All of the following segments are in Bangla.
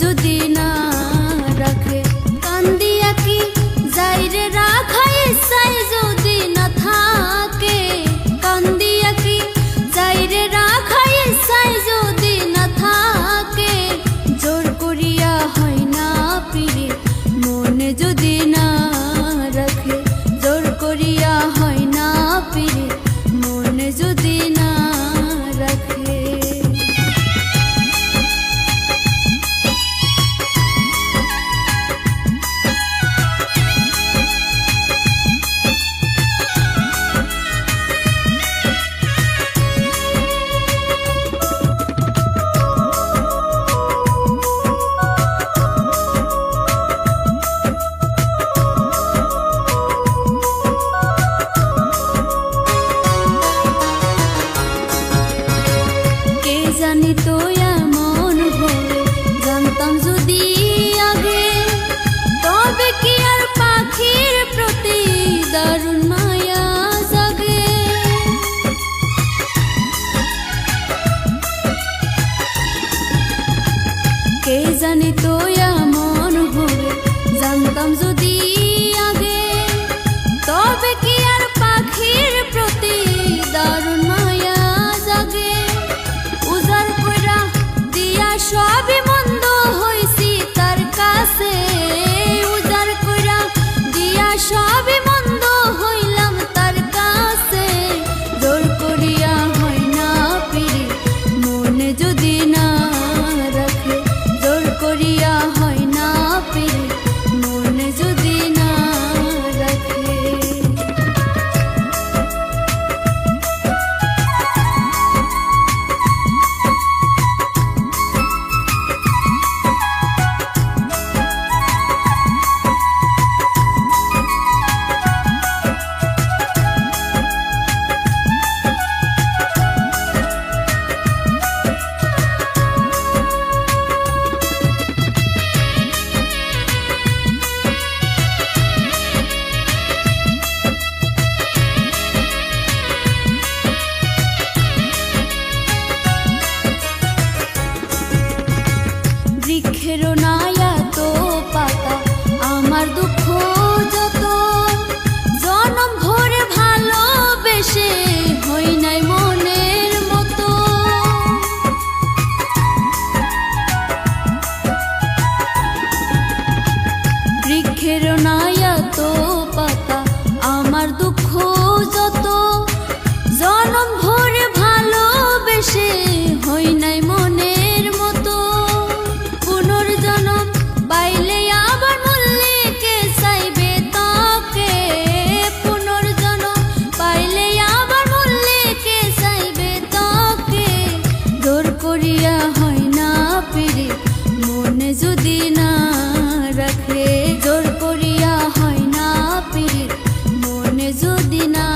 যদি না রাখে কান্দিয়া কি যাইরে রাখা ইচ্ছায় যদি না থাকে কান্দিয়া কি যাইরে রাখা ইচ্ছায় যদি না থাকে জোর করিয়া হয় না পিরে মনে যদি না রাখে জোর করিয়া হয় না পিরে মনে যদি না রাখে। জানি তো এমন হবে জানতাম যদি আগে তবে কি আর পাখির প্রতি দারুণ মায়া জাগে। কে জানি তো এমন হবে জানতাম যদি আগে তবে কি আর পাখির প্রতি দারুণ মায়া জাগে। উজাড় কইরা দিয়া সবই মন্দ হইছি তার কাছে উজাড় কইরা দিয়া সবই মন্দ হইলাম তার কাছে জোর করিয়া হয় না পিরে মনে যদি না রাখে জোর করিয়া হয় না পিরে মনে যদি না রাখে। বৃক্ষেরও নায়া তো পাতা আমার দুঃখ যত জনম ভরে ভালোবেসে হই নাই মনের মতো। বৃক্ষেরও নায়া তো পাতা আমার দুঃখ যত জনম ভরে ভালোবেসে হই নাই মনের মতো। পুনর্জন্ম পাইলে আবার মূল্যে কে চাইবে তাকে পুনর্জন্ম পাইলে আবার মূল্যে কে চাইবে তাকে জোর করিয়া হয় না পিরে মনে যদি না রাখে জোর করিয়া হয় না পিরে মনে যদি না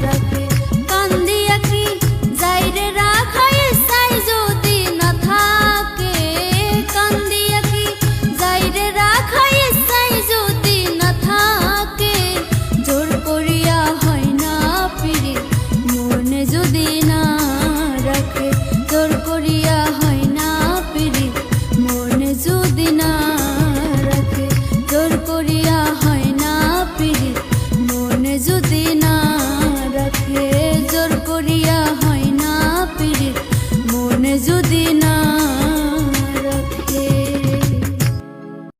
রাখে কান্দিয়া কি যাইরে রাখা ইচ্ছায় যদি না থাকে কান্দিয়া কি যাইরে রাখা ইচ্ছায় যদি না থাকে জোর করিয়া হয় না পিরে মনে যদি না রাখে জোর করিয়া হয় না পিরে মনে যদি না রাখে জোর করিয়া হয় না পিরে মনে যদি না রাখে জোর করিয়া হয় না পিরে মনে যদি না